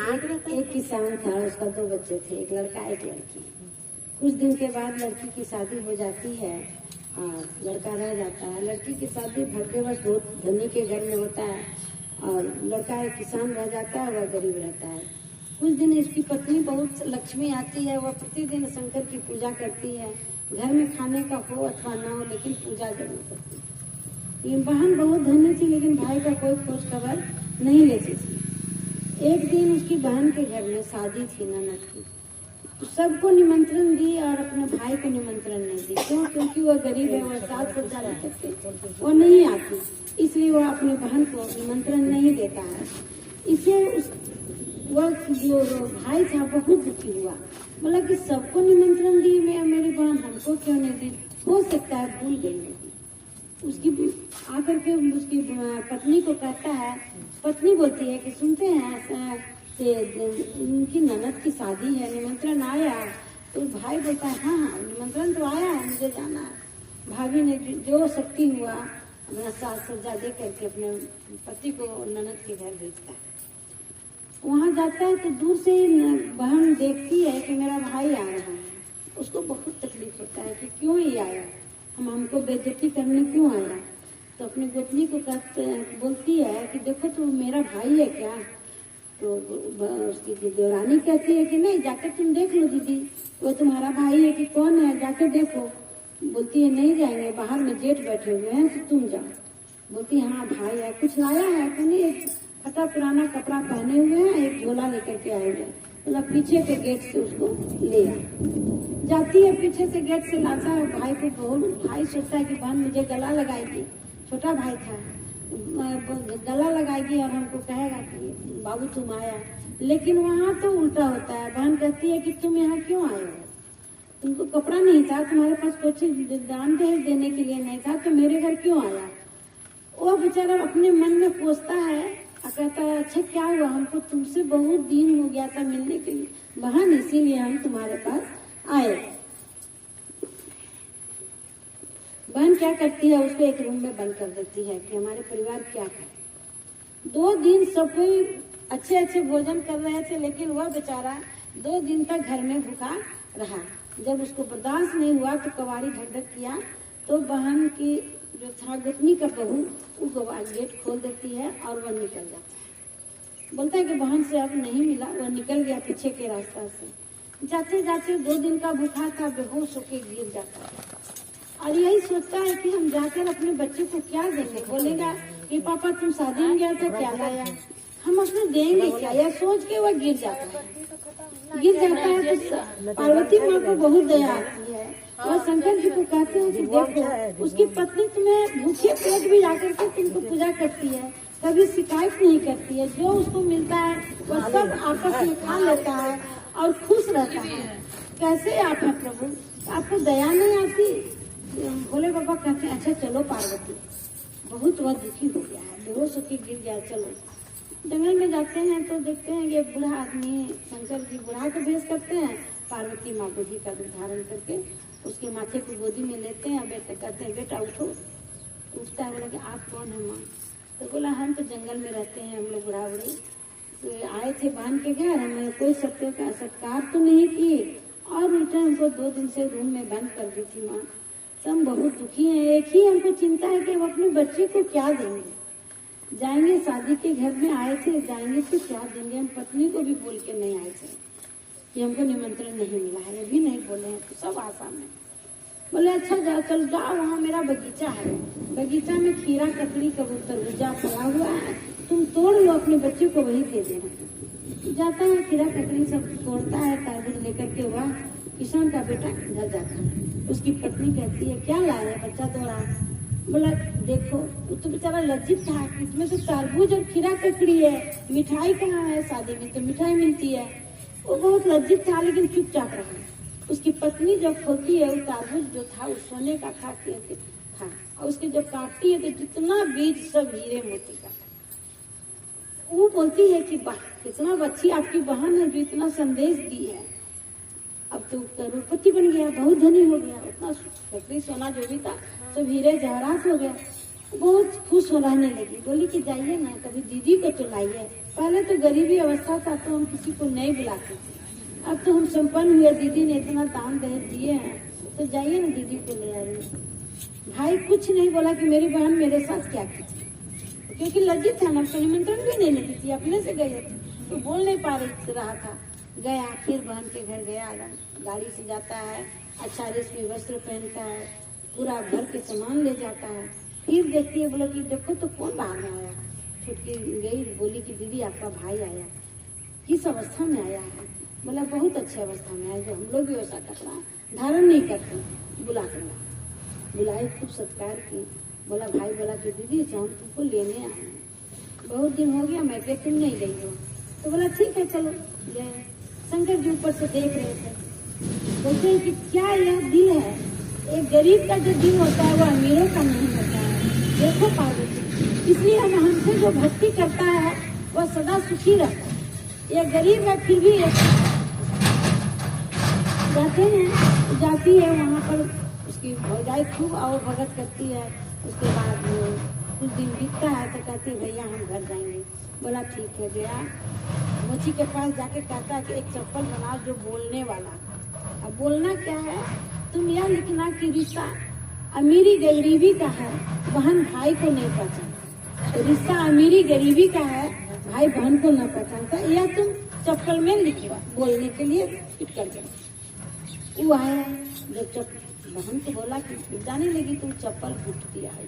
एक किसान था, उसका 2 बच्चे थे, एक लड़का एक लड़की। कुछ दिन के बाद लड़की की शादी हो जाती है और लड़का रह जाता है। लड़की की शादी भाग्यवश बहुत धनी के घर में होता है और लड़का एक किसान रह जाता है, वह गरीब रहता है। कुछ दिन इसकी पत्नी बहुत लक्ष्मी आती है, वह प्रतिदिन शंकर की पूजा करती है। घर में खाने का हो अथवा ना हो, लेकिन पूजा जरूर करती है। ये बहन बहुत धनी थी, लेकिन भाई का कोई खोज खबर नहीं लेती थी। एक दिन उसकी बहन के घर में शादी थी ननद की, तो सबको निमंत्रण दी और अपने भाई को निमंत्रण नहीं दी। क्यों? क्योंकि वह गरीब है, वह साथ सज्जा नहीं करते, वो नहीं आती, इसलिए वह अपने बहन को निमंत्रण नहीं देता है। इसे वह जो भाई था बहुत दुखी हुआ, बोला कि सबको निमंत्रण दी, मैं मेरी बहन हमको क्यों नहीं दी? हो सकता है भूल गई होगी। उसकी आकर के उसकी पत्नी को कहता है, पत्नी बोलती है कि सुनते हैं उनकी ननद की शादी है, निमंत्रण आया? तो भाई बोलता है हाँ हाँ निमंत्रण तो आया है, मुझे जाना है। भाभी ने जो शक्ति हुआ अपना साज सज्जा दे करके अपने पति को ननद के घर भेजता है। वहाँ जाता है तो दूर से बहन देखती है कि मेरा भाई आ रहा है। उसको बहुत तकलीफ होता है कि क्यों ये आया, हमको बेइज्जती करने क्यों आया। तो अपनी गोतनी को बोलती है कि देखो तो मेरा भाई है क्या? तो उसकी देवरानी कहती है कि नहीं, जाकर तुम देख लो दीदी, वो तुम्हारा भाई है कि कौन है, जाकर देखो। बोलती है नहीं जाएंगे, बाहर में जेठ बैठे हुए हैं, तो तुम जाओ। बोलती है हाँ भाई है, कुछ लाया है कि नहीं? एक फटा पुराना कपड़ा पहने हुए हैं, एक झोला लेकर के आए हुए। मतलब पीछे के गेट से उसको ले जाती है, पीछे से गेट से लाता है भाई को। बहुत भाई सोचता है कि बहन मुझे गला लगाएगी, छोटा भाई था, गला लगाएगी और हमको कहेगा कि बाबू तुम आया। लेकिन वहाँ तो उल्टा होता है, बहन कहती है कि तुम यहाँ क्यों आए हो? तुमको कपड़ा नहीं था, तुम्हारे पास कुछ दान दहेज देने के लिए नहीं था, तो मेरे घर क्यों आया? वो बेचारा अपने मन में सोचता है और कहता है अच्छा क्या हुआ, हमको तुमसे बहुत दिन हो गया था मिलने के लिए बहन, इसीलिए हम तुम्हारे पास आए। बहन क्या करती है, उसको एक रूम में बंद कर देती है कि हमारे परिवार क्या करे। 2 दिन सब कोई अच्छे अच्छे भोजन कर रहे थे, लेकिन वह बेचारा 2 दिन तक घर में भूखा रहा। जब उसको बर्दाश्त नहीं हुआ तो कबाड़ी धक धक किया, तो बहन की जो था गोतनी का बहू, वो गेट खोल देती है और वह निकल जाता है। बोलता है कि बहन से अब नहीं मिला, वह निकल गया पीछे के रास्ता से। जाते जाते 2 दिन का भूखा था, बेहोश होके गिर जाता है और यही सोचता है कि हम जाकर अपने बच्चे को क्या देंगे। बोलेगा कि पापा तुम शादी में गया था, क्या लाया, हम उसमें देंगे क्या, यह सोच के वह गिर जाता है। तो पार्वती माँ को बहुत दया आती है। वह शंकर जी को कहते हैं कि देखो उसकी पत्नी तुम्हें भूखे पेट भी जाकर के तुमको पूजा करती है, कभी शिकायत नहीं करती है, जो उसको मिलता है वह सब आपस में खा लेता है और खुश रहता है। कैसे आप है प्रभु, आपको दया नहीं आती? भोले बाबा कहते हैं अच्छा चलो पार्वती, बहुत वह दुखी हो गया है, बेहोश होकर गिर गया, चलो। जंगल में जाते हैं तो देखते हैं ये बूढ़ा आदमी, शंकर जी बूढ़ा को भेज करते हैं, पार्वती माँ बुढ़ी का रूप धारण करके उसके माथे को गोदी में लेते हैं। बेटा कहते हैं बेटा उठो। उठता है, बोला कि आप कौन है माँ? तो बोला हम तो जंगल में रहते हैं, हम लोग बूढ़ा बूढ़ी तो आए थे बहन के घर, हमें कोई सत्कार तो नहीं किए और उल्टा हमको 2 दिन से रूम में बंद कर दी थी माँ। हम बहुत दुखी हैं, एक ही हमको चिंता है कि हम अपने बच्चे को क्या देंगे। जाएंगे शादी के घर में आए थे, जाएंगे तो क्या देंगे। हम पत्नी को भी बोल के नहीं आए थे कि हमको निमंत्रण नहीं मिला है, ये भी नहीं बोले हैं, तो सब आशा में बोले अच्छा जाओ, चल जाओ, वहाँ मेरा बगीचा है, बगीचा में खीरा ककड़ी कबूतर भुजा फला हुआ है, तुम तोड़ लो, अपने बच्चे को वही दे देना। जाता है, खीरा ककड़ी सब तोड़ता है, तरबूज लेकर के वह किसान का बेटा घर जाता है। उसकी पत्नी कहती है क्या लाया है, बच्चा तोड़ा? बोला देखो, वो तो बेचारा लज्जित था, इसमें तो तरबूज और खीरा ककड़ी है, मिठाई कहाँ है, शादी में तो मिठाई मिलती है। वो बहुत लज्जित था लेकिन चुपचाप रहा। उसकी पत्नी जब खोलती है, वो तरबूज जो था वो सोने का खाती था और उसके जब काटती है तो जितना बीज सब हीरे मोती का। वो बोलती है कि वाह कितना अच्छी आपकी बहन है जो इतना संदेश दी है, अब तो करोड़पति बन गया, बहुत धनी हो गया, उतना ककड़ी सोना जो भी था सब हीरे जवाहरात हो गया। बहुत खुश हो रहने लगी। बोली कि जाइए ना, कभी दीदी को तो लाइए। पहले तो गरीबी अवस्था था तो हम किसी को नहीं बुलाते थे, अब तो हम संपन्न हुए, दीदी ने इतना दान दहेज दिए हैं, तो जाइए ना दीदी को ले आइए। भाई कुछ नहीं बोला कि मेरी बहन मेरे साथ क्या की थी, क्योंकि लज्जित था ना, तो निमंत्रण भी नहीं लेती थी, अपने से गए थे तो बोल नहीं पा रहा था। गया, फिर बहन के घर गया, गाड़ी से जाता है, अच्छा रेशमी वस्त्र पहनता है, पूरा घर के सामान ले जाता है। फिर देखती है, बोला कि देखो तो कौन बाहर में आया। छुटकी गई, बोली कि दीदी आपका भाई आया, किस अवस्था में आया है। बोला बहुत अच्छी अवस्था में आया, जो हम लोग भी वैसा कपड़ा धारण नहीं करते। बुलाए, खूब सत्कार की। बोला भाई बोला कि दीदी हम तुमको लेने आए, बहुत दिन हो गया मैं तुम नहीं गई हो। तो बोला ठीक है चलो गए। शंकर जी ऊपर से देख रहे थे, बोलते हैं कि क्या यह दिल है, एक गरीब का जो दिल होता है वो अमीरों का नहीं होता है। देखो पार्वती, इसलिए हम हमसे जो भक्ति करता है वह सदा सुखी रहता है। यह गरीब है फिर भी जाती है वहाँ पर, उसकी भौजाई खूब आओ भगत करती है। उसके बाद कुछ दिन बीतता है तो कहती है भैया हम घर जाएंगे। बोला ठीक है। गया, मोची के पास जाके कहता है कि एक चप्पल बनाओ जो बोलने वाला। अब बोलना क्या है, तुम यह लिखना कि रिश्ता अमीरी गरीबी का है, बहन भाई को नहीं पहचानता। तो रिश्ता अमीरी गरीबी का है, भाई बहन को न पहचानता, यह तुम चप्पल में लिखवा, बोलने के लिए फिट कर दो। वो आया, जब बहन को बोला कि जाने लगी तुम चप्पल फूट दिया है,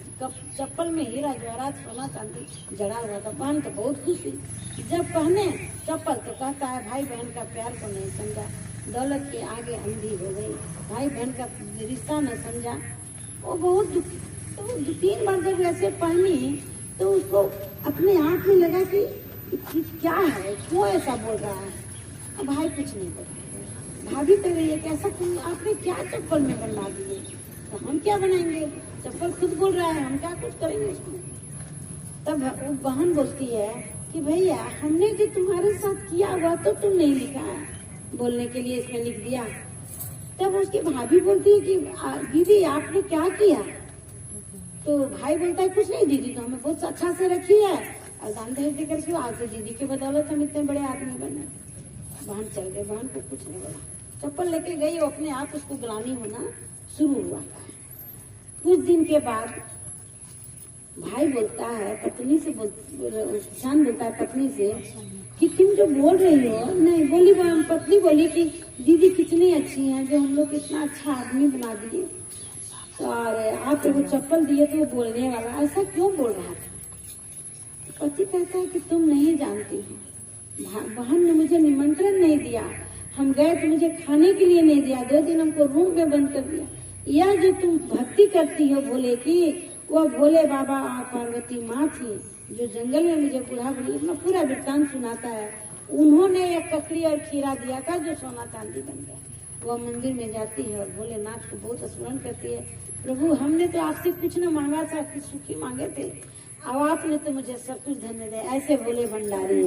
चप्पल में हीरा जवाहरात सोना चांदी जड़ा हुआ था। बहन तो बहुत खुश हुई। जब पहने चप्पल तो कहता है भाई बहन का प्यार को नहीं समझा, दौलत के आगे अंधी हो गई, भाई बहन का रिश्ता न समझा। वो बहुत दुखी। तो 2-3 बार जब ऐसे पहनी तो उसको अपने आप में लगा कि क्या है, क्यों ऐसा बोल रहा है। अब भाई कुछ नहीं बोल, भाभी कह रही है कैसा तुम आपने क्या चप्पल में बनवा दिए, तो हम क्या बनाएंगे, चप्पल खुद बोल रहा है, हम क्या कुछ करेंगे उसको। तब वो बहन बोलती है कि भैया हमने जो तुम्हारे साथ किया हुआ तो तुम नहीं लिखा है, बोलने के लिए इसमें लिख दिया। तब उसकी भाभी बोलती है कि दीदी आपने क्या किया। तो भाई बोलता है कुछ नहीं दीदी, तो हमें बहुत अच्छा से रखी है और दान दहेज देकर के आज तो दीदी की बदौलत हम इतने बड़े आदमी बने। बहन चल गए, बहन को कुछ नहीं बोला, चप्पल लेके गई, अपने आप उसको ग्लानि होना शुरू हुआ। कुछ दिन के बाद भाई बोलता है पत्नी से, किसान बोलता है पत्नी से कि तुम जो बोल रही हो, नहीं बोली, पत्नी बोली कि दीदी कितनी अच्छी हैं, जो हम लोग इतना अच्छा आदमी बना दिए, और आप वो चप्पल दिए तो वो बोलने वाला, ऐसा क्यों बोल रहा था। पति कहता है कि तुम नहीं जानती हो, बहन ने मुझे निमंत्रण नहीं दिया, हम गए तो मुझे खाने के लिए नहीं दिया, 2 दिन हमको रूम में बंद कर दिया। यह जो तुम भक्ति करती हो भोले की, वह भोले बाबा और पार्वती माँ थी, जो जंगल में मुझे बूढ़ा बुढ़ी अपना पूरा वृत्तांत सुनाता है। उन्होंने एक ककड़ी और खीरा दिया था जो सोना चांदी बन गया। वह मंदिर में जाती है और भोलेनाथ को बहुत स्मरण करती है, प्रभु हमने तो आपसे कुछ न मांगा था, कुछ सुखी मांगे थे, अब आपने तो मुझे सब कुछ धन्य दे। ऐसे बोले भंडारी।